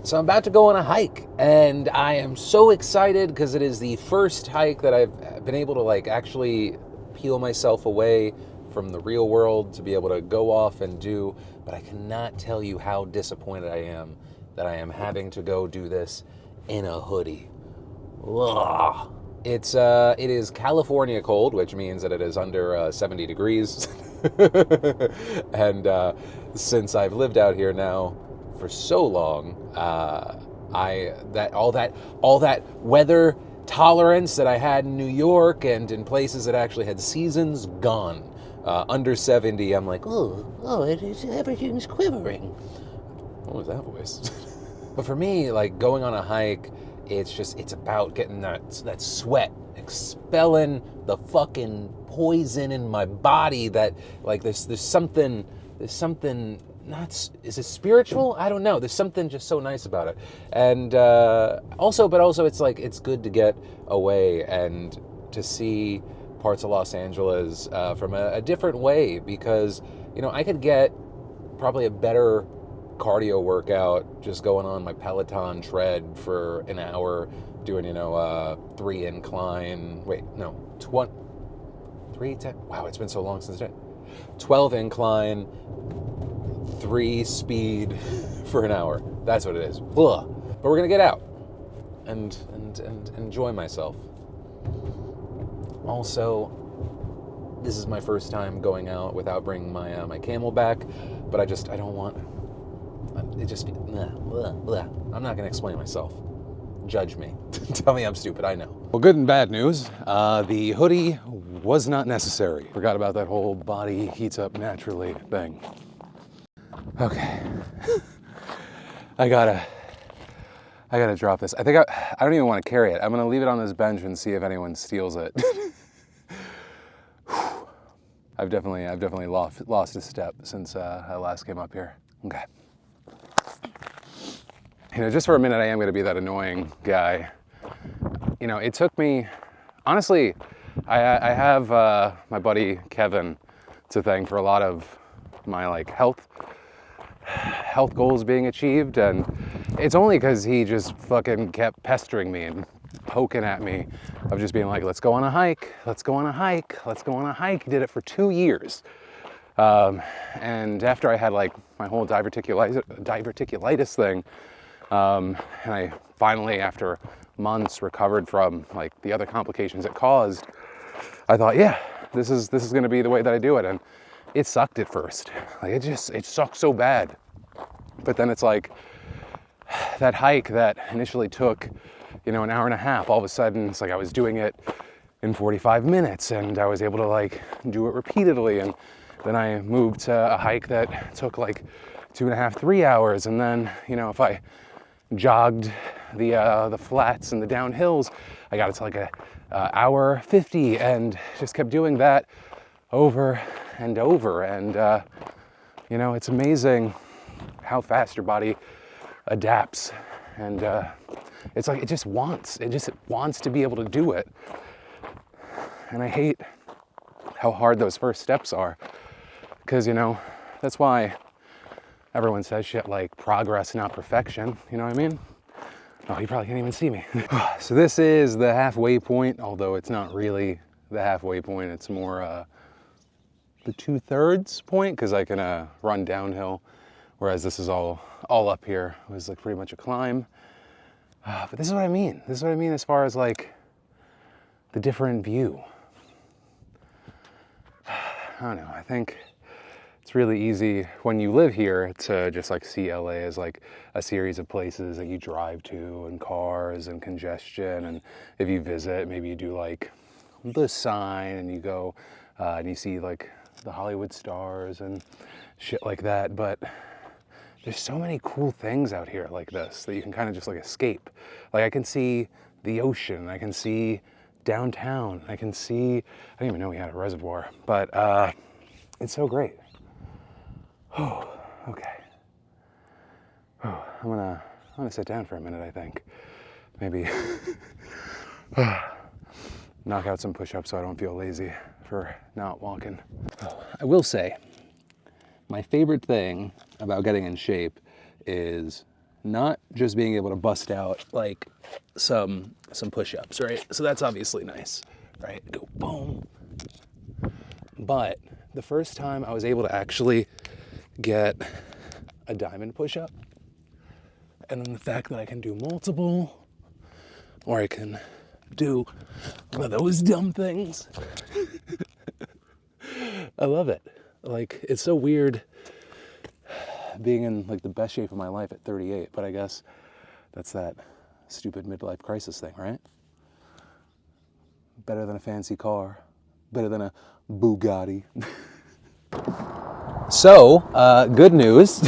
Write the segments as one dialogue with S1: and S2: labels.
S1: So I'm about to go on a hike, and I am so excited because it is the first hike that I've been able to actually peel myself away from the real world to be able to go off and do. But I cannot tell you how disappointed I am that I am having to go do this in a hoodie. Ugh. It is California cold, which means that it is under 70 degrees. And since I've lived out here now for so long, all that weather tolerance that I had in New York and in places that actually had seasons, gone. Under 70, I'm like, everything's quivering. What was that voice? But for me, going on a hike, it's about getting that sweat, expelling the fucking poison in my body. That there's something not, is it spiritual? I don't know. There's something just so nice about it. And also it's good to get away and to see parts of Los Angeles from a different way, because I could get probably a better cardio workout just going on my Peloton tread for an hour doing 3 incline, 10, wow, it's been so long since I did 12 incline, 3 speed for an hour. That's what it is. Ugh. But we're gonna get out and enjoy myself. Also, this is my first time going out without bringing my my camel back, but I don't want it. Just I'm not gonna explain myself. Judge me. Tell me I'm stupid, I know. Well, good and bad news. The hoodie was not necessary. Forgot about that whole body heats up naturally thing. Okay. I gotta drop this. I think I don't even want to carry it. I'm gonna leave it on this bench and see if anyone steals it. I've definitely lost a step since I last came up here. Okay. Just for a minute, I am gonna be that annoying guy. It took me, honestly, I have my buddy Kevin to thank for a lot of my health goals being achieved, and it's only because he just fucking kept pestering me and poking at me of just being like, let's go on a hike, let's go on a hike, let's go on a hike. He did it for 2 years. And after I had my whole diverticulitis thing, and I finally, after months, recovered from the other complications it caused, I thought, yeah, this is going to be the way that I do it. And it sucked at first. It sucked so bad. But then it's that hike that initially took, an hour and a half, all of a sudden it's I was doing it in 45 minutes, and I was able to do it repeatedly. And then I moved to a hike that took 2.5, 3 hours. And then, if I jogged the flats and the downhills, I got it to hour 50, and just kept doing that over and over. And it's amazing how fast your body adapts. And it's it just wants to be able to do it. And I hate how hard those first steps are, because that's why everyone says shit like progress, not perfection. You know what I mean? Oh, you probably can't even see me. So this is the halfway point, although it's not really the halfway point. It's more the 2/3 point, because I can run downhill, whereas this is all up here. It was pretty much a climb. But this is what I mean. This is what I mean as far as the different view. I don't know. I think it's really easy when you live here to just see LA as a series of places that you drive to, and cars and congestion. And if you visit, maybe you do the sign, and you go and you see the Hollywood stars and shit like that. But there's so many cool things out here like this that you can kind of just escape. I can see the ocean, I can see downtown, I can see, I didn't even know we had a reservoir, but it's so great. Oh, okay. Oh, I'm gonna sit down for a minute, I think. Maybe knock out some push-ups so I don't feel lazy for not walking. Oh, I will say, my favorite thing about getting in shape is not just being able to bust out like some push-ups, right? So that's obviously nice, right? Go boom. But the first time I was able to actually get a diamond push-up, and then the fact that I can do multiple, or I can do one of those dumb things. I love it. Like, it's so weird being in like the best shape of my life at 38, but I guess that's that stupid midlife crisis thing, right? Better than a fancy car, better than a Bugatti. So, good news.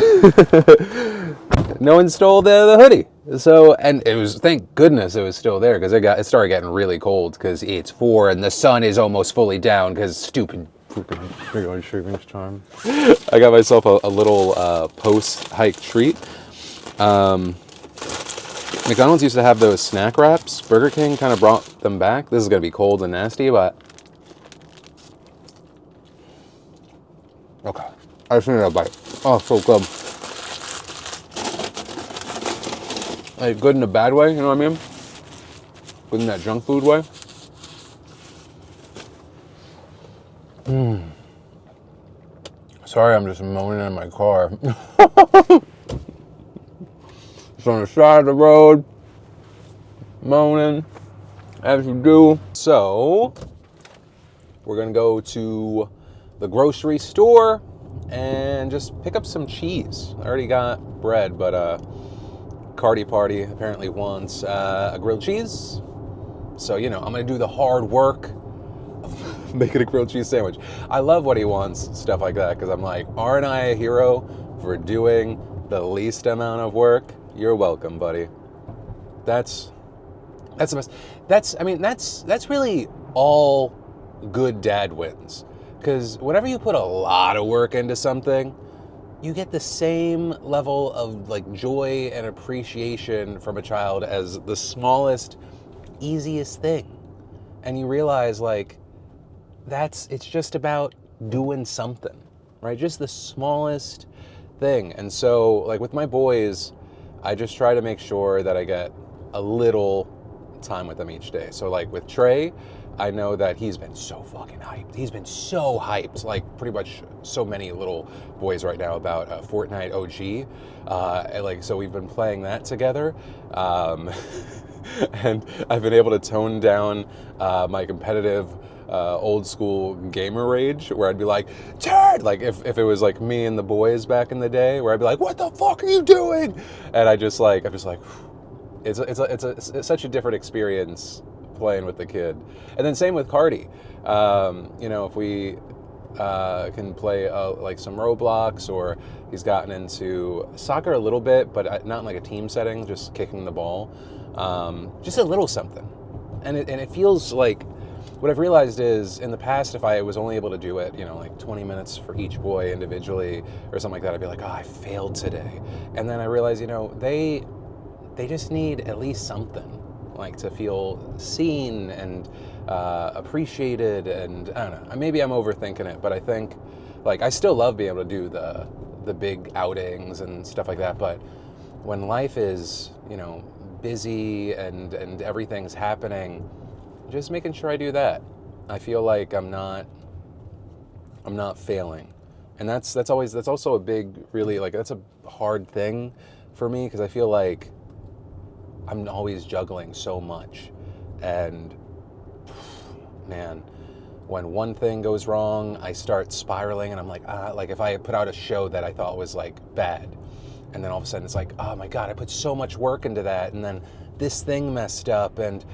S1: No one stole the hoodie. So, and it was, thank goodness it was still there, because it started getting really cold because it's 4 and the sun is almost fully down because stupid freaking daylight savings time. I got myself a little post-hike treat. McDonald's used to have those snack wraps. Burger King kind of brought them back. This is going to be cold and nasty, but okay. I just need a bite. Oh, so good. Like, good in a bad way, you know what I mean? Good in that junk food way. Sorry, I'm just moaning in my car. It's on the side of the road, moaning, as you do. So, we're gonna go to the grocery store and just pick up some cheese. I already got bread, but Cardi Party apparently wants a grilled cheese. So, you know, I'm gonna do the hard work of making a grilled cheese sandwich. I love what he wants, stuff like that, because I'm like, aren't I a hero for doing the least amount of work? You're welcome, buddy. That's the best. That's really all good dad wins. Because whenever you put a lot of work into something, you get the same level of like joy and appreciation from a child as the smallest, easiest thing. And you realize like it's just about doing something, right? Just the smallest thing. And so like with my boys, I just try to make sure that I get a little time with them each day. So like with Trey, I know that he's been so fucking hyped. He's been so hyped, like pretty much so many little boys right now about Fortnite OG. So we've been playing that together. And I've been able to tone down my competitive old school gamer rage, where I'd be like, turd! Like if it was like me and the boys back in the day, where I'd be like, what the fuck are you doing? And I'm just like, it's such a different experience playing with the kid. And then same with Cardi. If we can play like some Roblox, or he's gotten into soccer a little bit, but not in like a team setting, just kicking the ball. Just a little something. And it feels like, what I've realized is, in the past, if I was only able to do it, like 20 minutes for each boy individually or something like that, I'd be like, oh, I failed today. And then I realized, they just need at least something, like to feel seen and appreciated. And I don't know, maybe I'm overthinking it, but I think, like, I still love being able to do the big outings and stuff like that. But when life is, busy and everything's happening, just making sure I do that. I feel like I'm not failing. And that's also a big, really, like, that's a hard thing for me, because I feel like I'm always juggling so much. And man, when one thing goes wrong, I start spiraling, and I'm like, like if I put out a show that I thought was like bad, and then all of a sudden it's like, oh my God, I put so much work into that, and then this thing messed up, and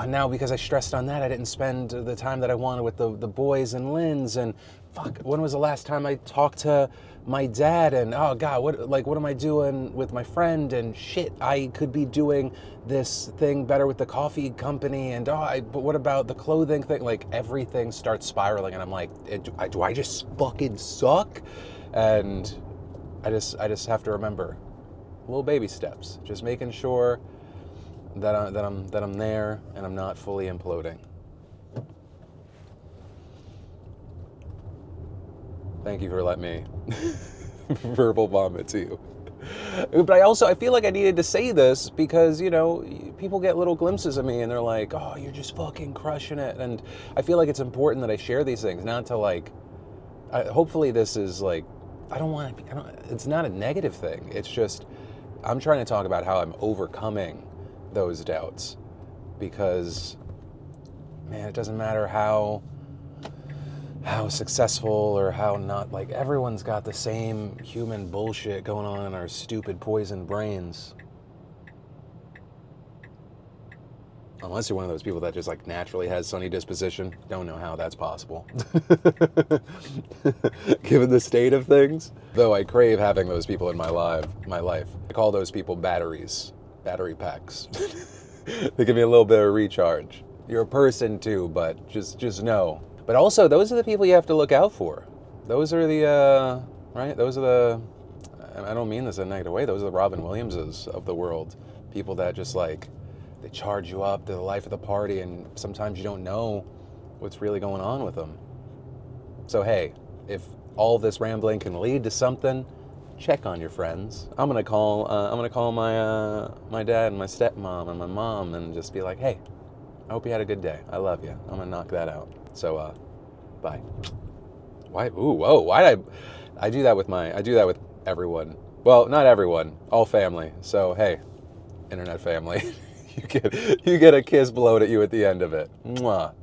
S1: now because I stressed on that, I didn't spend the time that I wanted with the boys and Lynn's, and fuck, when was the last time I talked to my dad? And oh God, what am I doing with my friend? And shit, I could be doing this thing better with the coffee company, and but what about the clothing thing? Like, everything starts spiraling, and I'm like, do I just fucking suck? And I just have to remember little baby steps, just making sure that I'm there and I'm not fully imploding. Thank you for letting me verbal vomit to you. But I feel like I needed to say this because, you know, people get little glimpses of me and they're like, oh, you're just fucking crushing it. And I feel like it's important that I share these things, not to like, hopefully this is like, it's not a negative thing. It's just, I'm trying to talk about how I'm overcoming those doubts because, man, it doesn't matter how successful or how not, like, everyone's got the same human bullshit going on in our stupid poisoned brains. Unless you're one of those people that just like naturally has sunny disposition. Don't know how that's possible. Given the state of things. Though I crave having those people in my life. I call those people batteries. Battery packs. They give me a little bit of recharge. You're a person too, but just know. But also, those are the people you have to look out for. Those are the, right? Those are the, I don't mean this in a negative way, those are the Robin Williamses of the world. People that just like, they charge you up, they're the life of the party, and sometimes you don't know what's really going on with them. So hey, if all this rambling can lead to something, check on your friends. I'm gonna call my dad and my stepmom and my mom and just be like, hey, I hope you had a good day. I love you. I'm gonna knock that out. So, bye. Why? Ooh, whoa. Why did I do that with everyone. Well, not everyone, all family. So, hey, internet family, you get a kiss blown at you at the end of it. Mwah.